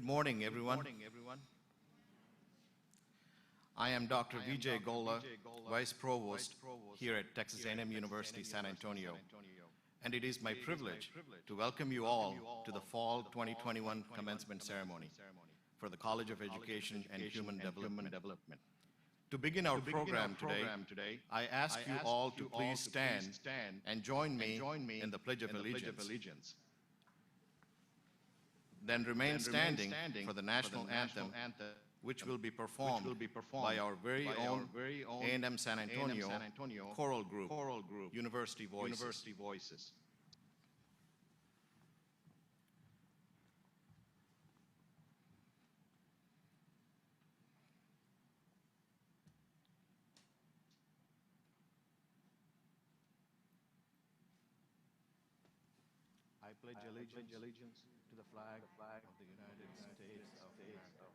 Good morning, everyone. I am Dr. Vijay Golla, Vice Provost here at Texas A&M University, San Antonio, and it is my privilege to welcome you all to the Fall 2021 Commencement Ceremony for the College of Education and Human Development. To begin our program today, I ask you all to please stand and join me in the Pledge of Allegiance. Then remain standing for the national anthem, which will be performed by our very own A&M San Antonio choral group, University Voices. I pledge allegiance to the flag of the United States of America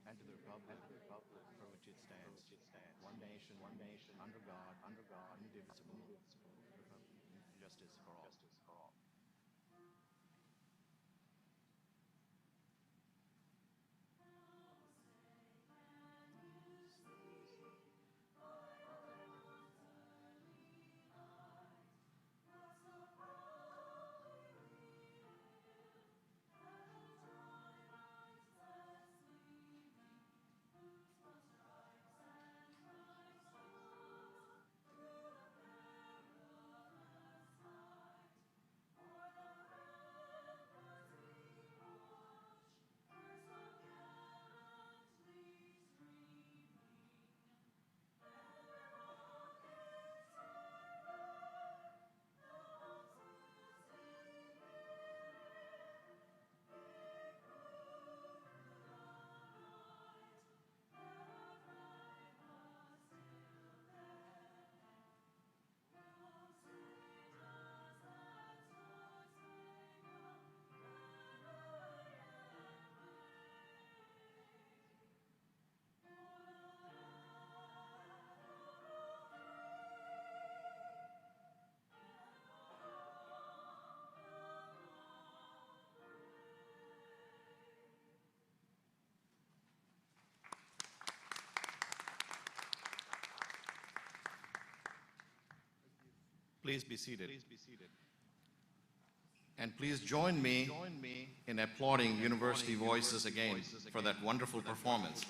and to the republic for which it stands, one nation, under God, indivisible, with justice for all. Please be seated. And please join me in applauding University Voices again for that wonderful performance.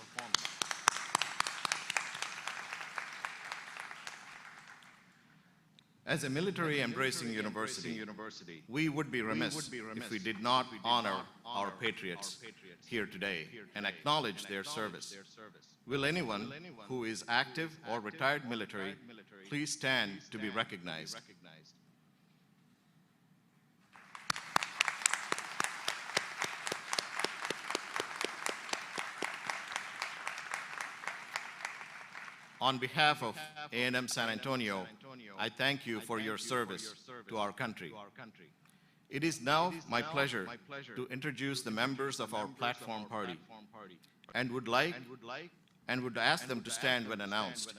As a military-embracing university, we would be remiss if we did not honor our patriots here today and acknowledge their service. Will anyone who is active or retired military please stand to be recognized? On behalf of A&M San Antonio, I thank you for your service to our country. It is now my pleasure to introduce the members of our platform party and would ask them to stand when announced.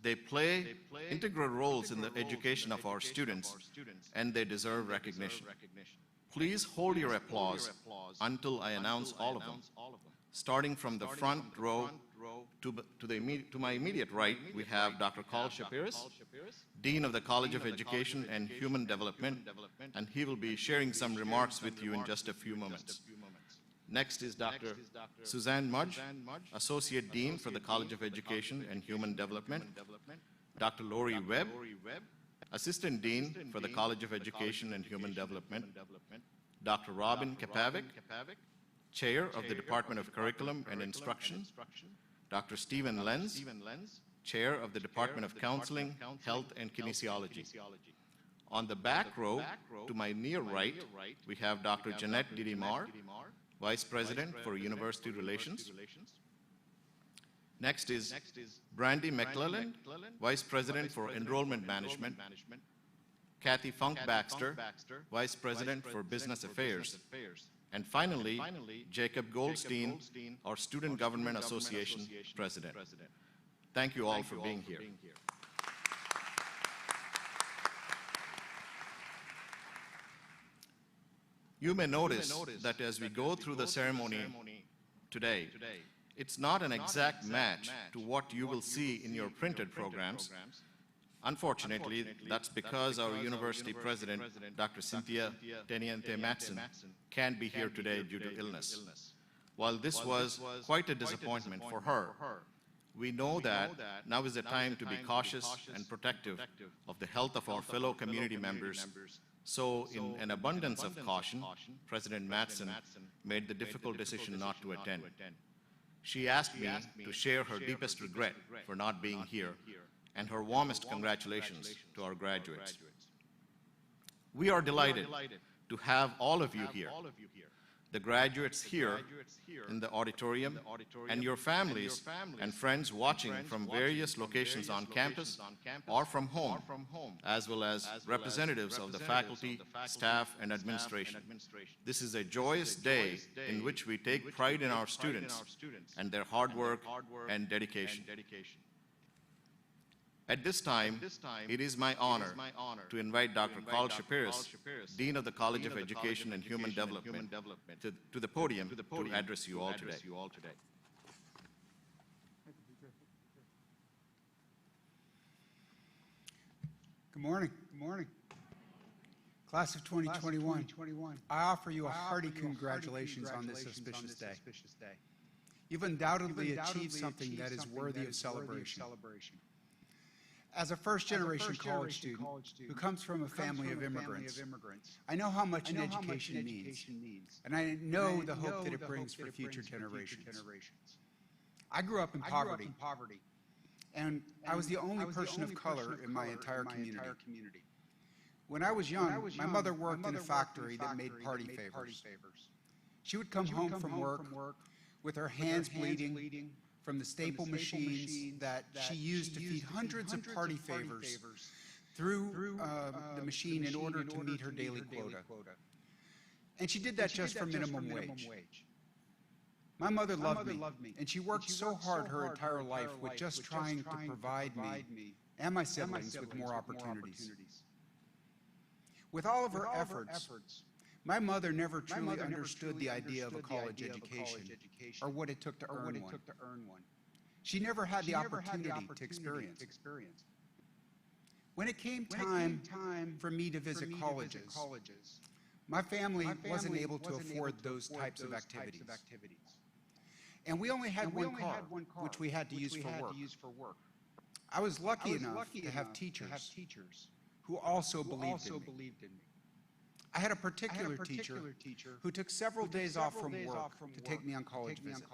They play integral roles in the education of our students, and they deserve recognition. Please hold your applause until I announce all of them. Starting from the front row to my immediate right, we have Dr. Carl Shapiris, Dean of the College of Education and Human Development, and he will be sharing some remarks with you in just a few moments. Next is Dr. Suzanne Mudge, Associate Dean for the College of Education and Human Development, Dr. Lori Webb, Assistant Dean for the College of Education and Human Development, Dr. Robin Kapavic, Chair of the Department of Curriculum and Instruction, Dr. Stephen Lenz, Chair of the Department of Counseling, Health and Kinesiology. On the back row, to my near right, we have Dr. Jeanette Didimar, Vice President for University Relations. Next is Brandy McClellan, Vice President for Enrollment Management. Kathy Funk-Baxter, Vice President for Business Affairs. And finally, Jacob Goldstein, our Student Government Association President. Thank you all for being here. You may notice that as we go through the ceremony today, it's not an exact match to what you will see in your printed programs. Unfortunately, that's because our university president, Dr. Cynthia Teniente Matson, can't be here today due to illness. While this was quite a disappointment for her, we know that now is the time to be cautious and protective of the health of our fellow community members. So, in an abundance of caution, President Matson made the difficult decision not to attend. She asked me to share her deepest regret for not being here and her warmest congratulations to our graduates. We are delighted to have all of you here, the graduates here in the auditorium, and your families and friends watching from various locations on campus or from home, as well as representatives of the faculty, staff, and administration. This is a joyous day in which we take pride in our students and their hard work and dedication. At this time, it is my honor to invite Dr. Carl Shapiris, Dean of the College of Education and Human Development, to the podium to address you all today. Good morning. Good morning. Class of 2021, I offer you a hearty congratulations on this auspicious day. You've undoubtedly achieved something that is worthy of celebration. As a first-generation college student who comes from a family of immigrants, I know how much an education means, and I know the hope that it brings for future generations. I grew up in poverty, and I was the only person of color in my entire community. When I was young, my mother worked in a factory that made party favors. She would come home from work with her hands bleeding from the staple machines that she used to feed hundreds of party favors through the machine in order to meet her daily quota. And she did that just for minimum wage. My mother loved me, and she worked so hard her entire life with just trying to provide me and my siblings with more opportunities. With all of her efforts, my mother never truly understood the idea of a college education or what it took to earn one. She never had the opportunity to experience. When it came time for me to visit colleges, my family wasn't able to afford those types of activities. And we only had one car, which we had to use for work. I was lucky enough to have teachers who also believed in me. I had a particular teacher who took several days off from work to take me on college visits.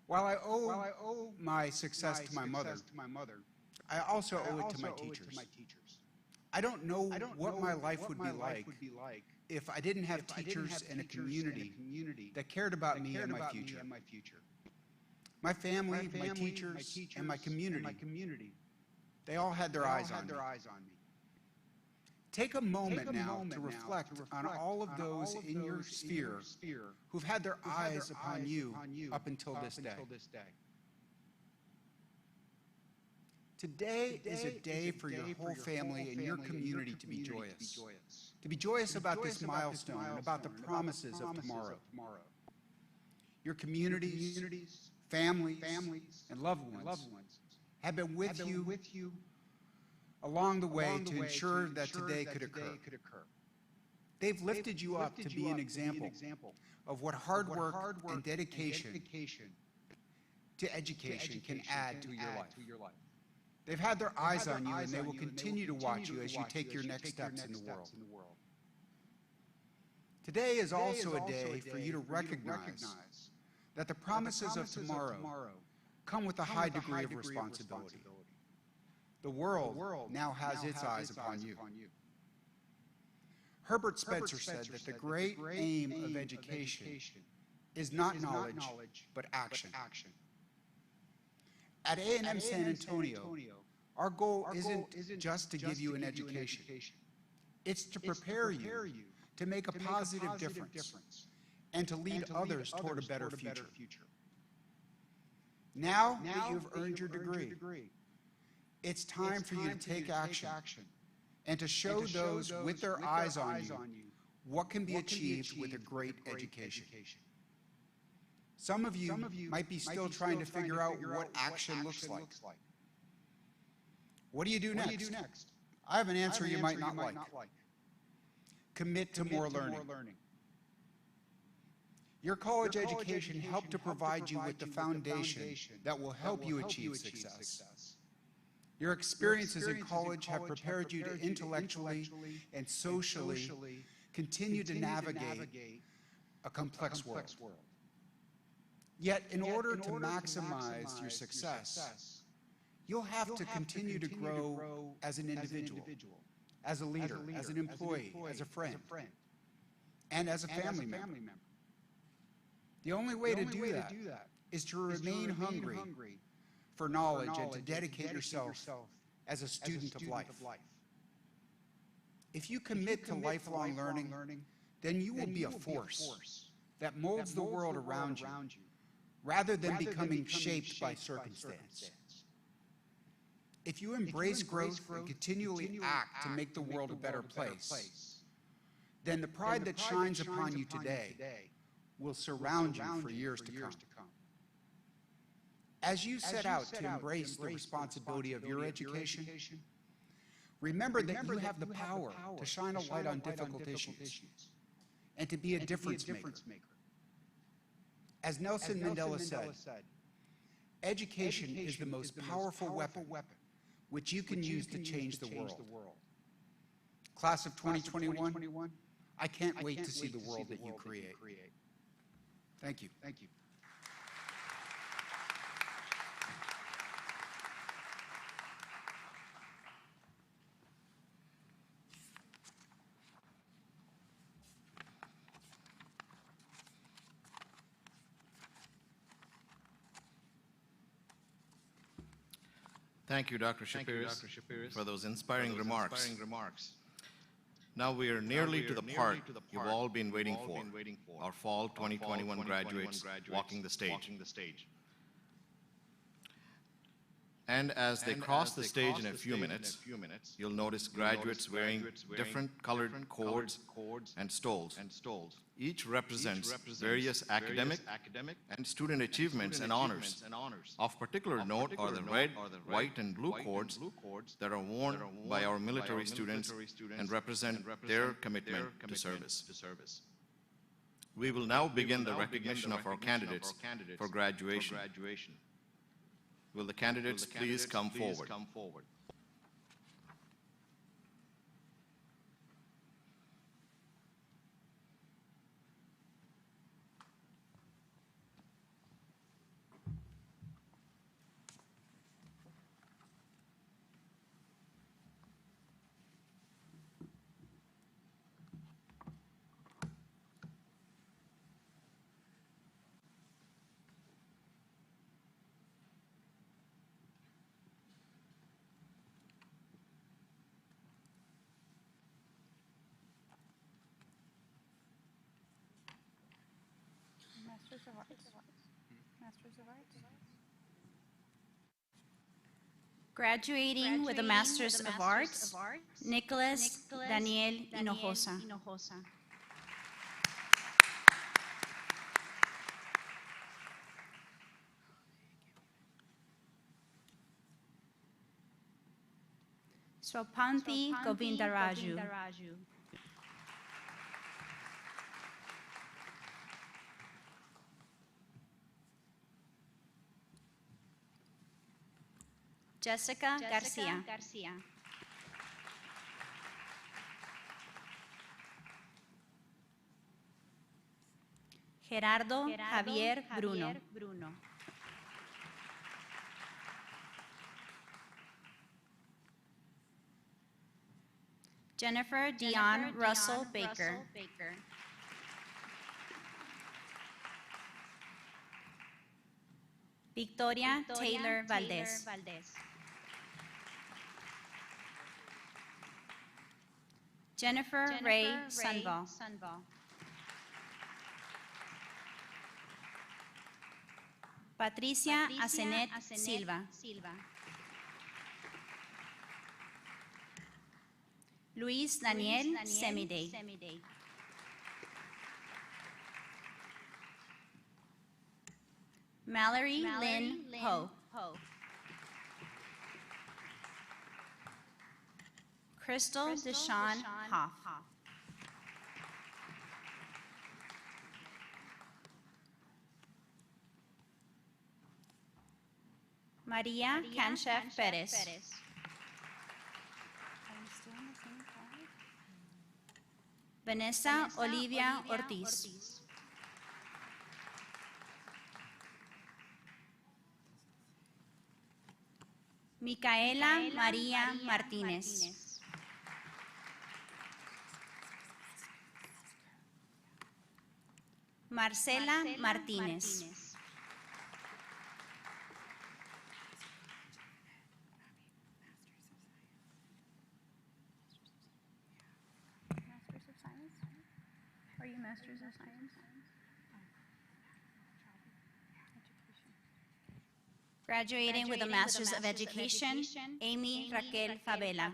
While I owe my success to my mother, I also owe it to my teachers. I don't know what my life would be like if I didn't have teachers in a community that cared about me and my future. My family, my teachers, and my community, they all had their eyes on me. Take a moment now to reflect on all of those in your sphere who've had their eyes upon you up until this day. Today is a day for your whole family and your community to be joyous. To be joyous about this milestone and about the promises of tomorrow. Your communities, families, and loved ones have been with you along the way to ensure that today could occur. They've lifted you up to be an example of what hard work and dedication to education can add to your life. They've had their eyes on you, and they will continue to watch you as you take your next steps in the world. Today is also a day for you to recognize that the promises of tomorrow come with a high degree of responsibility. The world now has its eyes upon you. Herbert Spencer said that the great aim of education is not knowledge, but action. At A&M San Antonio, our goal isn't just to give you an education. It's to prepare you to make a positive difference and to lead others toward a better future. Now that you've earned your degree, it's time for you to take action and to show those with their eyes on you what can be achieved with a great education. Some of you might be still trying to figure out what action looks like. What do you do next? I have an answer you might not like. Commit to more learning. Your college education helped to provide you with the foundation that will help you achieve success. Your experiences in college have prepared you to intellectually and socially continue to navigate a complex world. Yet, in order to maximize your success, you'll have to continue to grow as an individual, as a leader, as an employee, as a friend, and as a family member. The only way to do that is to remain hungry for knowledge and to dedicate yourself as a student of life. If you commit to lifelong learning, then you will be a force that molds the world around you, rather than becoming shaped by circumstance. If you embrace growth and continually act to make the world a better place, then the pride that shines upon you today will surround you for years to come. As you set out to embrace the responsibility of your education, remember that you have the power to shine a light on difficult issues and to be a difference maker. As Nelson Mandela said, education is the most powerful weapon which you can use to change the world. Class of 2021, I can't wait to see the world that you create. Thank you. Thank you, Dr. Shapiris, for those inspiring remarks. Now we are nearly to the part you've all been waiting for, our fall 2021 graduates walking the stage. And as they cross the stage in a few minutes, you'll notice graduates wearing different colored cords and stoles. Each represents various academic and student achievements and honors. Of particular note are the red, white, and blue cords that are worn by our military students and represent their commitment to service. We will now begin the recognition of our candidates for graduation. Will the candidates please come forward? Masters of Arts. Graduating with a Master's of Arts, Nicholas Daniel Hinojosa. Swapanthi Govindaraju. Jessica Garcia. Gerardo Javier Bruno. Jennifer Dion Russell Baker. Victoria Taylor Valdez. Jennifer Ray Sunval. Patricia Asenet Silva. Luis Daniel Semidey. Mallory Lynn Ho. Crystal Deshawn Hoff. Maria Kanchef Perez. Vanessa Olivia Ortiz. Micaela María Martínez. Marcela Martínez. Masters of Science? Are you Masters of Science? Graduating with a Master's of Education, Amy Raquel Favela.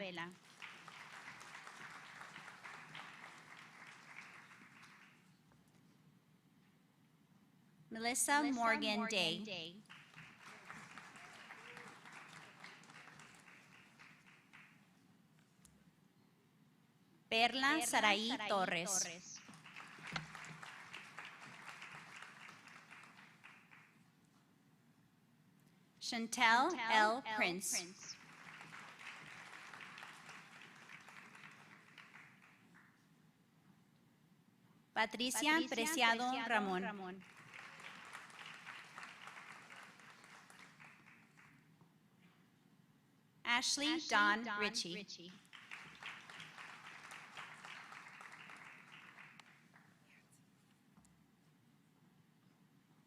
Melissa Morgan Day. Perla Saraí Torres. Chantel L. Prince. Patricia Preciado Ramón. Ashley Dawn Ritchie.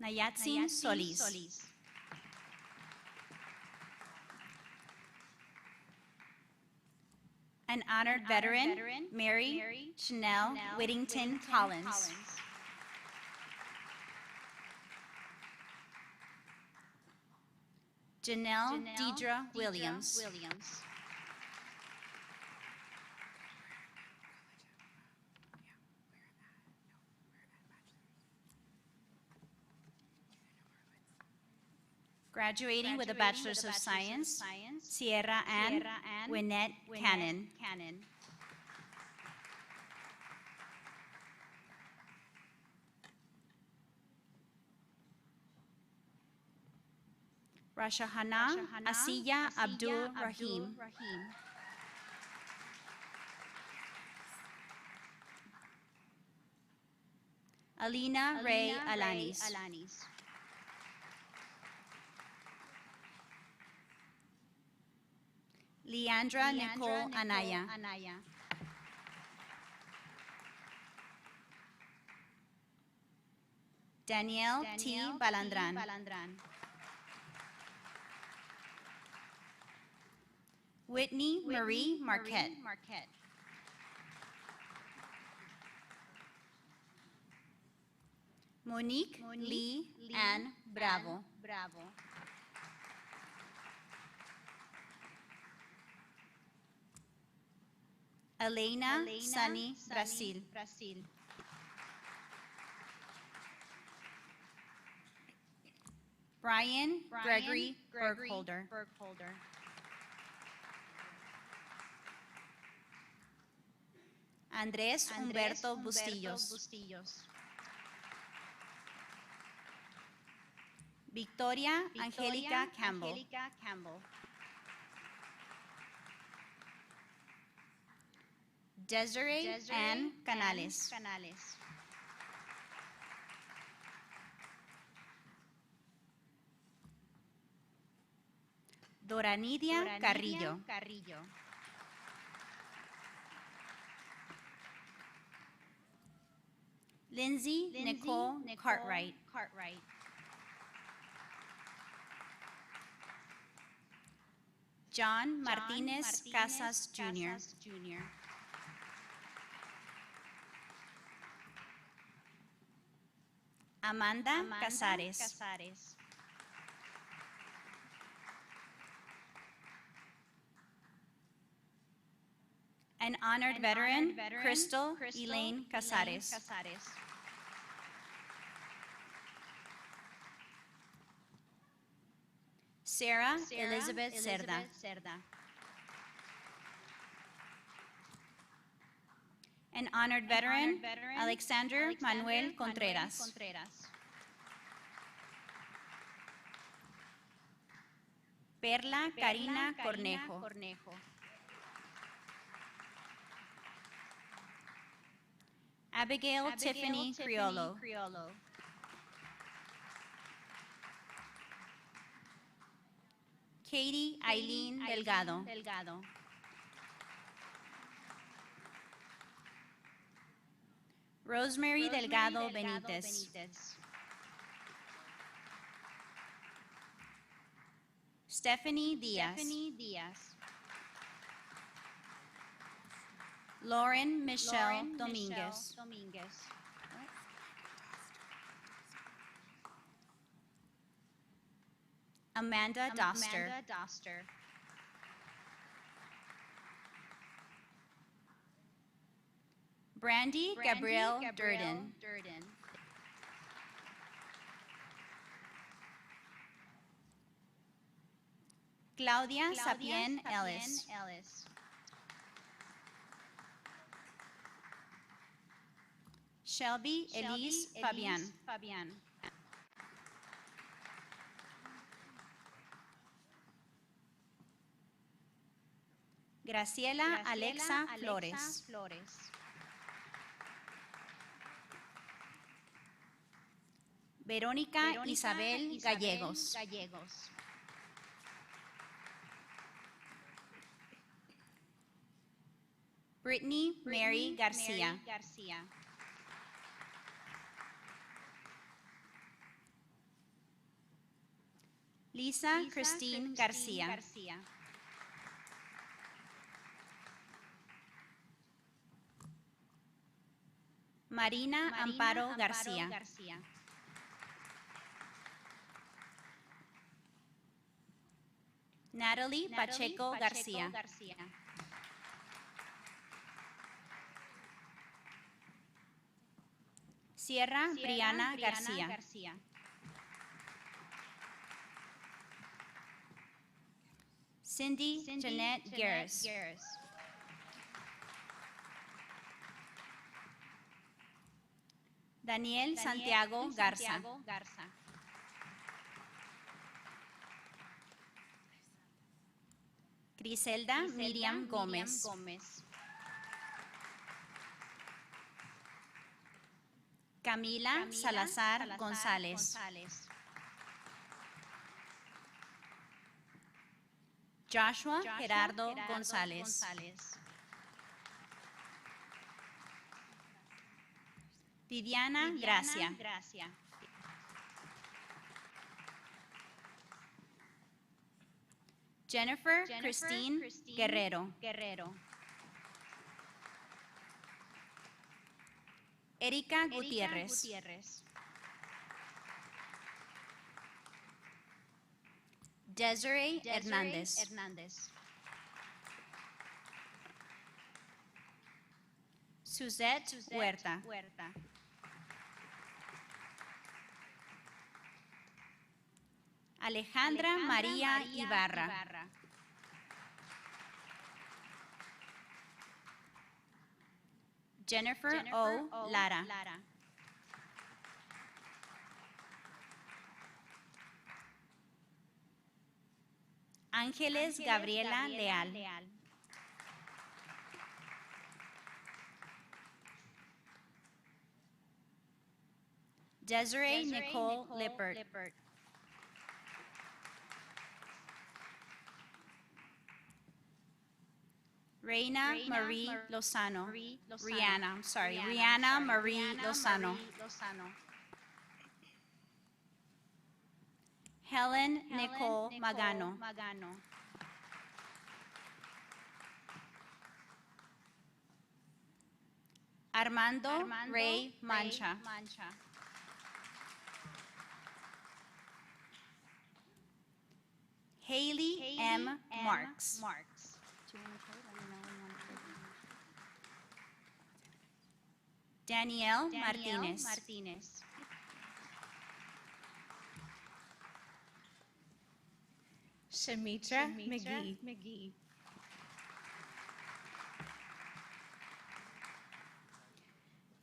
Nayatsin Solis. An honored veteran, Mary Chanel Whittington Collins. Janelle Deidre Williams. Graduating with a Bachelor's of Science, Sierra Ann Wynette Cannon. Rashahana Asiya Abdul Rahim. Alina Ray Alanis. Leandra Nicole Anaya. Danielle T. Balandran. Whitney Marie Marquette. Monique Lee Ann Bravo. Elena Sunny Brasil. Brian Gregory Bergholder. Andrés Humberto Bustillos. Victoria Angelica Campbell. Desiree Ann Canales. Doranidia Carrillo. Lindsay Nicole Cartwright. John Martinez Casas Jr. Amanda Casares. An honored veteran, Crystal Elaine Casares. Sarah Elizabeth Cerda. An honored veteran, Alexander Manuel Contreras. Perla Karina Cornejo. Abigail Tiffany Criollo. Katie Eileen Delgado. Rosemary Delgado Benitez. Stephanie Diaz. Lauren Michelle Dominguez. Amanda Doster. Brandy Gabrielle Durden. Claudia Sapien Ellis. Shelby Elise Fabian. Graciela Alexa Flores. Verónica Isabel Gallegos. Brittany Mary Garcia. Lisa Christine Garcia. Marina Amparo Garcia. Natalie Pacheco Garcia. Sierra Brianna Garcia. Cindy Jeanette Garris. Daniel Santiago Garza. Griselda Miriam Gómez. Camila Salazar González. Joshua Gerardo González. Viviana Gracia. Jennifer Christine Guerrero. Erika Gutiérrez. Desiree Hernández. Suzette Huerta. Alejandra María Ibarra. Jennifer O. Lara. Ángeles Gabriela Leal. Desiree Nicole Lippert. Reina Marie Lozano. Rihanna Marie Lozano. Helen Nicole Magano. Armando Ray Mancha. Haley M. Marks. Danielle Martinez. Shamitra McGee.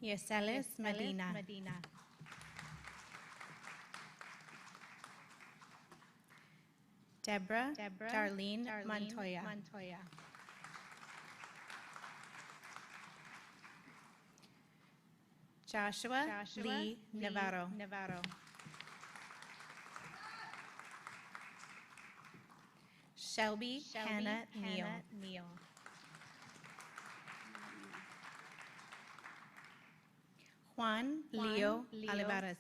Yoselis Medina. Deborah Darlene Montoya. Joshua Lee Navarro. Shelby Hannah Neal. Juan Leo Olivares.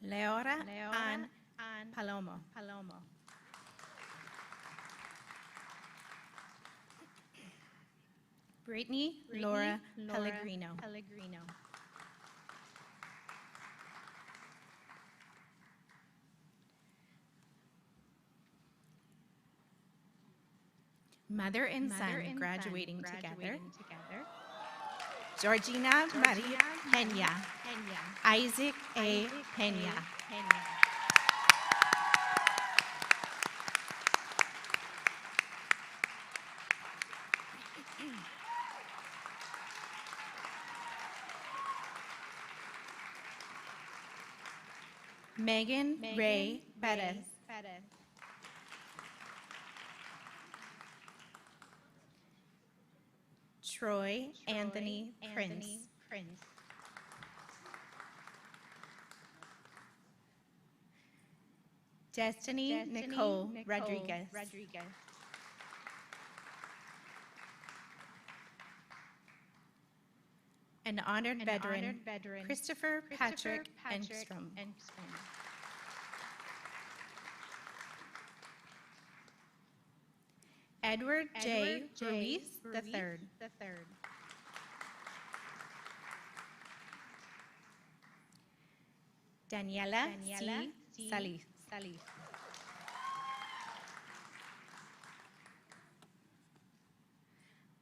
Leora Ann Palomo. Brittany Laura Pellegrino. Mother and son graduating together. Georgina Maria Pena. Isaac A. Pena. Megan Ray Perez. Troy Anthony Prince. Destiny Nicole Rodriguez. An honored veteran, Christopher Patrick Engstrom. Edward J. Ruiz III. Daniela C. Salif.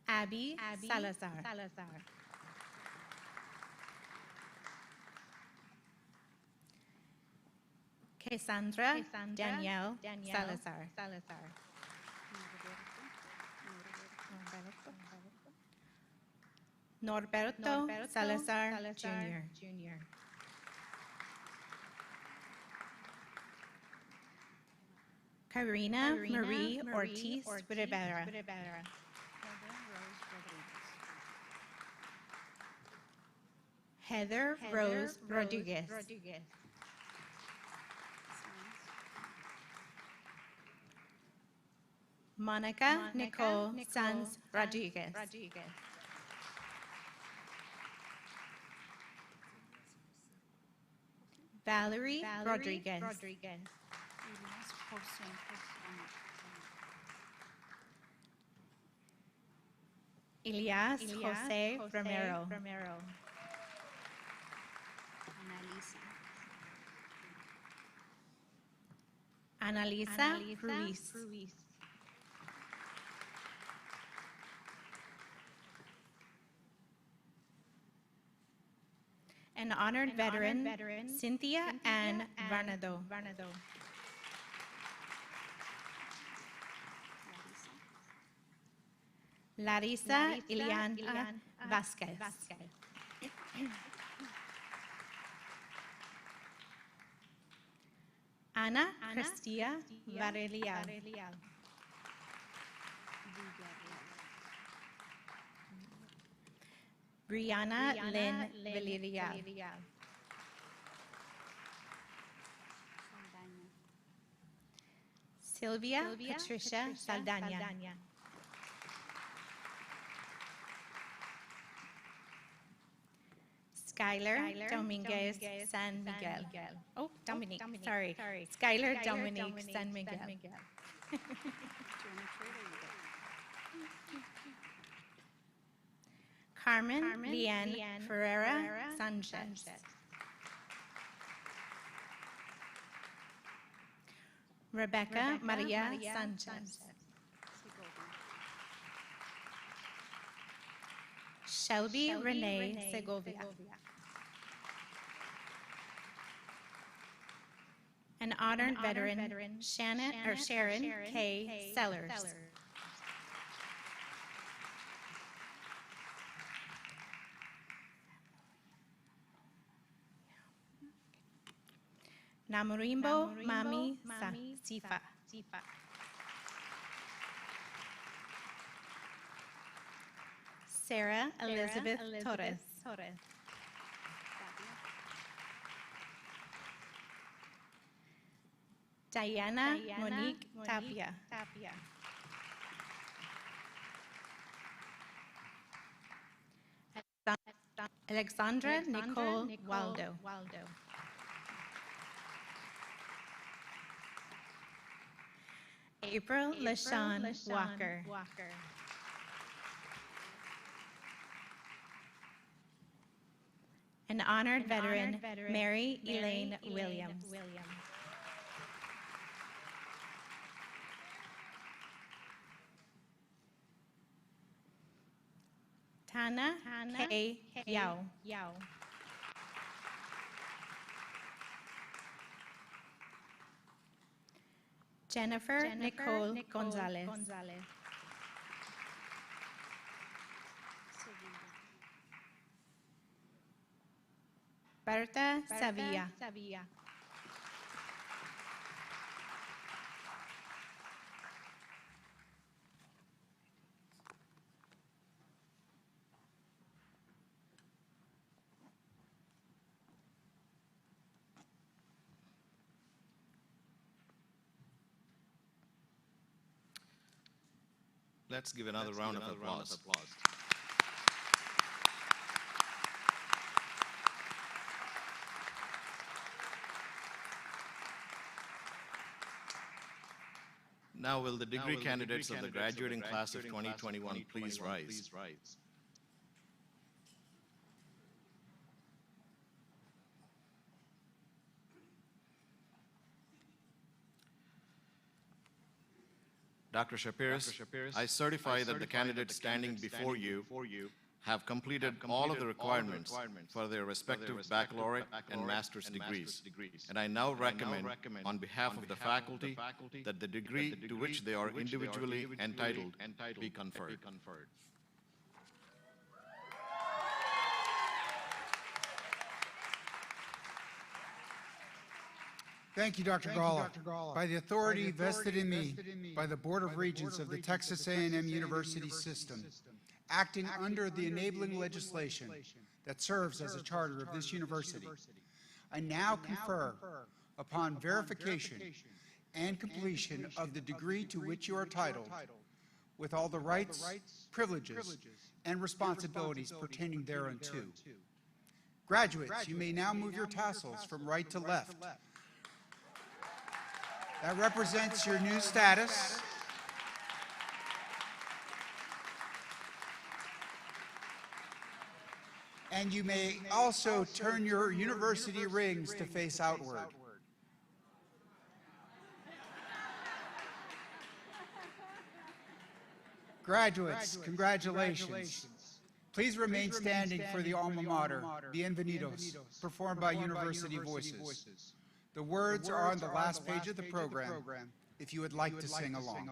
Abby Salazar. Cassandra Danielle Salazar. Norberto Salazar Jr. Karina Marie Ortiz Rivera. Heather Rose Rodriguez. Monica Nicole Sanz Rodriguez. Valerie Rodriguez. Elias Jose Romero. Annalisa Ruiz. An honored veteran, Cynthia Ann Varnado. Larissa Iliana Vasquez. Ana Cristia Varelial. Brianna Lynn Villarreal. Sylvia Patricia Saldana. Skylar Dominguez San Miguel. Oh, Dominique, sorry. Skylar Dominique San Miguel. Carmen Leanne Ferreira Sanchez. Rebecca Maria Sanchez. Shelby Renee Segovia. An honored veteran, Sharon K. Sellers. Namurimbo Mami Sifa. Sarah Elizabeth Torres. Diana Monique Tapia. Alexandra Nicole Waldo. April LaShawn Walker. An honored veteran, Mary Elaine Williams. Tana K. Yao. Jennifer Nicole Gonzalez. Berta Sevilla. Let's give another round of applause. Now will the degree candidates of the graduating class of 2021 please rise? Dr. Shapiris, I certify that the candidates standing before you have completed all of the requirements for their respective baccalaureate and master's degrees. And I now recommend, on behalf of the faculty, that the degree to which they are individually entitled be conferred. Thank you, Dr. Gala. By the authority vested in me by the Board of Regents of the Texas A&M University System, acting under the enabling legislation that serves as a charter of this university, I now confer upon verification and completion of the degree to which you are titled, with all the rights, privileges, and responsibilities pertaining thereunto. Graduates, you may now move your tassels from right to left. That represents your new status. And you may also turn your university rings to face outward. Graduates, congratulations. Please remain standing for the alma mater, Bienvenidos, performed by University Voices. The words are on the last page of the program, if you would like to sing along.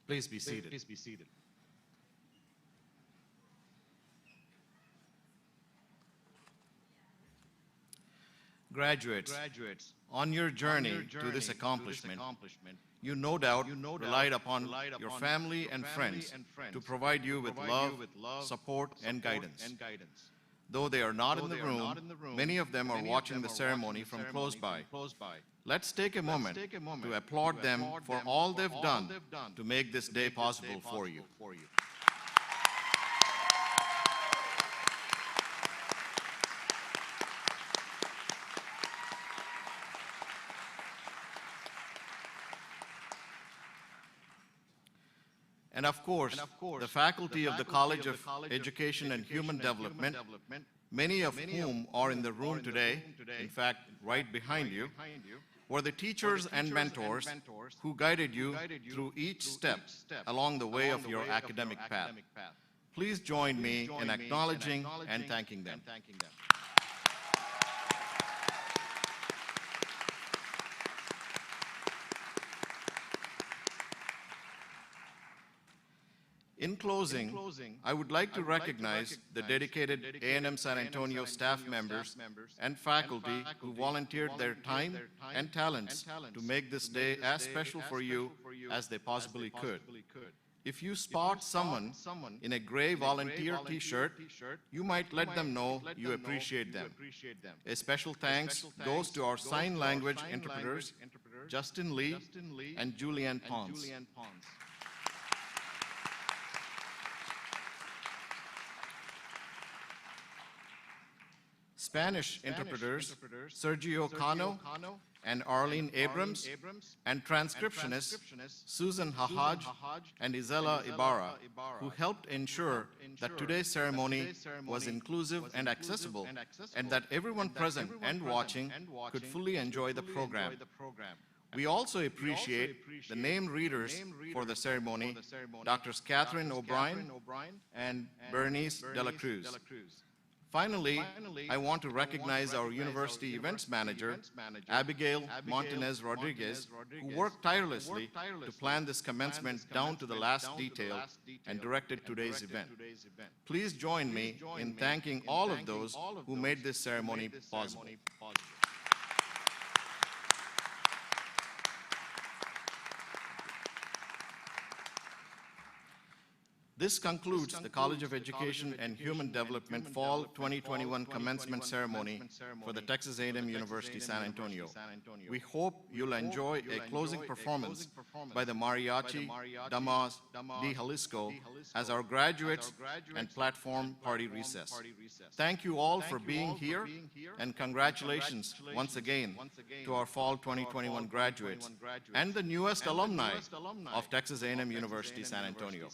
Please be seated. Graduates, on your journey to this accomplishment, you no doubt relied upon your family and friends to provide you with love, support, and guidance. Though they are not in the room, many of them are watching the ceremony from close by. Let's take a moment to applaud them for all they've done to make this day possible for you. And of course, the faculty of the College of Education and Human Development, many of whom are in the room today, in fact, right behind you, were the teachers and mentors who guided you through each step along the way of your academic path. Please join me in acknowledging and thanking them. In closing, I would like to recognize the dedicated A&M San Antonio staff members and faculty who volunteered their time and talents to make this day as special for you as they possibly could. If you spot someone in a gray volunteer t-shirt, you might let them know you appreciate them. A special thanks goes to our sign language interpreters, Justin Lee and Julianne Pons. Spanish interpreters Sergio Cano and Arlene Abrams, and transcriptionists Susan Hahaj and Isela Ibarra, who helped ensure that today's ceremony was inclusive and accessible, and that everyone present and watching could fully enjoy the program. We also appreciate the name readers for the ceremony, Drs. Catherine O'Brien and Bernice De La Cruz. Finally, I want to recognize our university events manager, Abigail Montanez Rodriguez, who worked tirelessly to plan this commencement down to the last detail and directed today's event. Please join me in thanking all of those who made this ceremony possible. This concludes the College of Education and Human Development Fall 2021 Commencement Ceremony for the Texas A&M University San Antonio. We hope you'll enjoy a closing performance by the Mariachi Damas de Jalisco as our graduates and platform party recess. Thank you all for being here, and congratulations once again to our Fall 2021 graduates and the newest alumni of Texas A&M University San Antonio.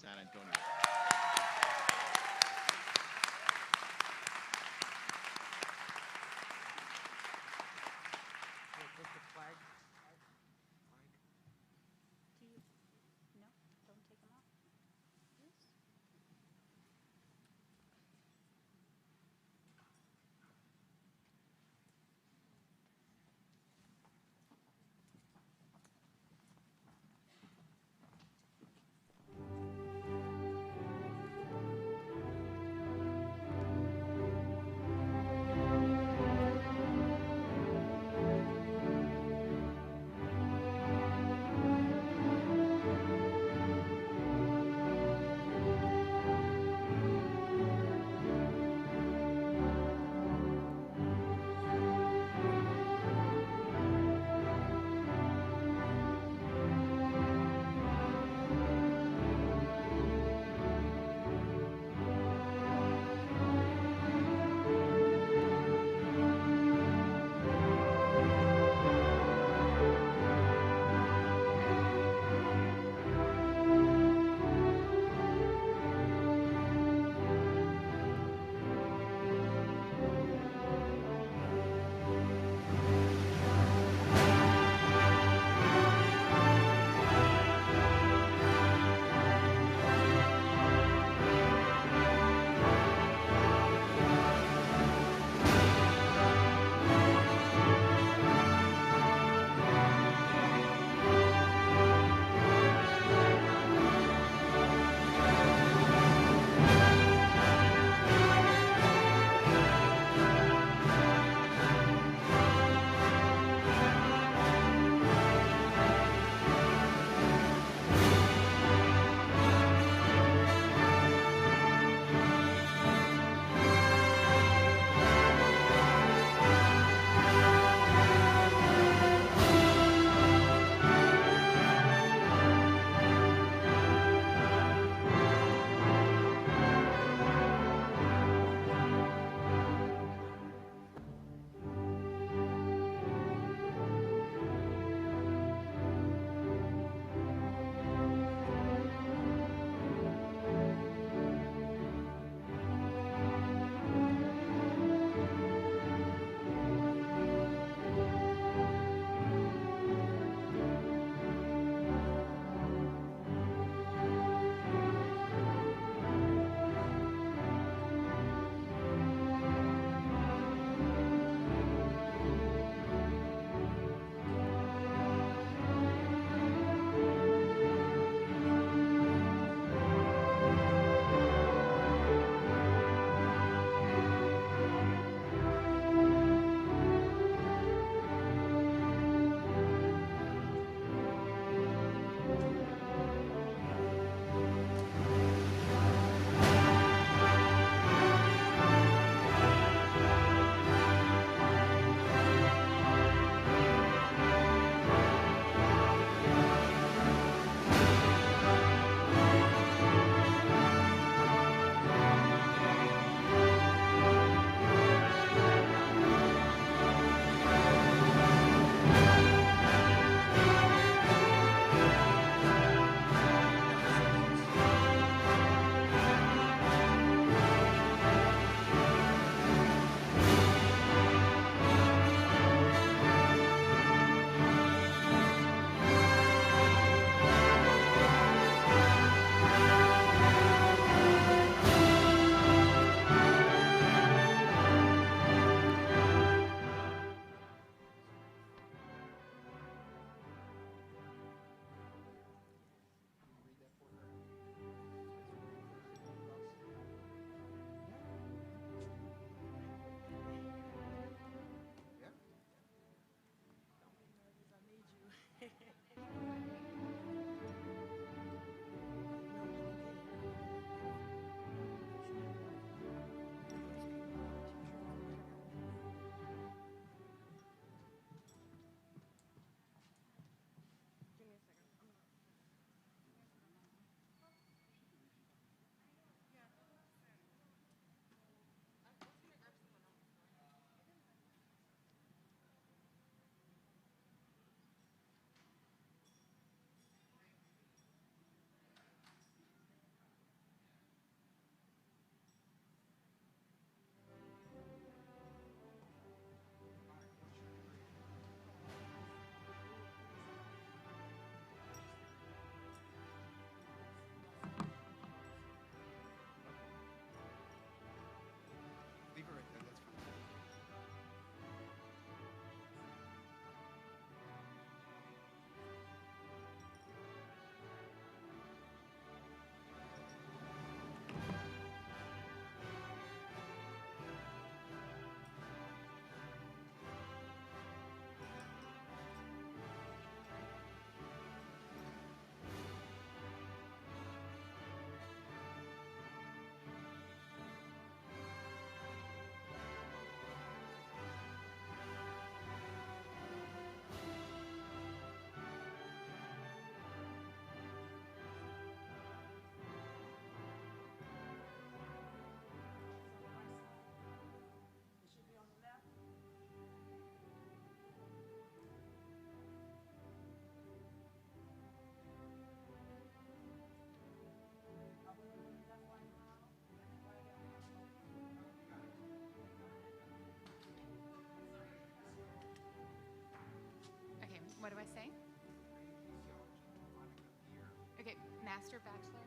Master Bachelor?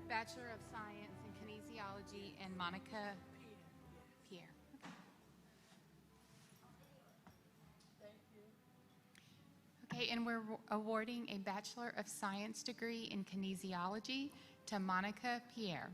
Bachelor of Science in Kinesiology, and Monica Pierre. Okay, and we're awarding a Bachelor of Science degree in Kinesiology to Monica Pierre.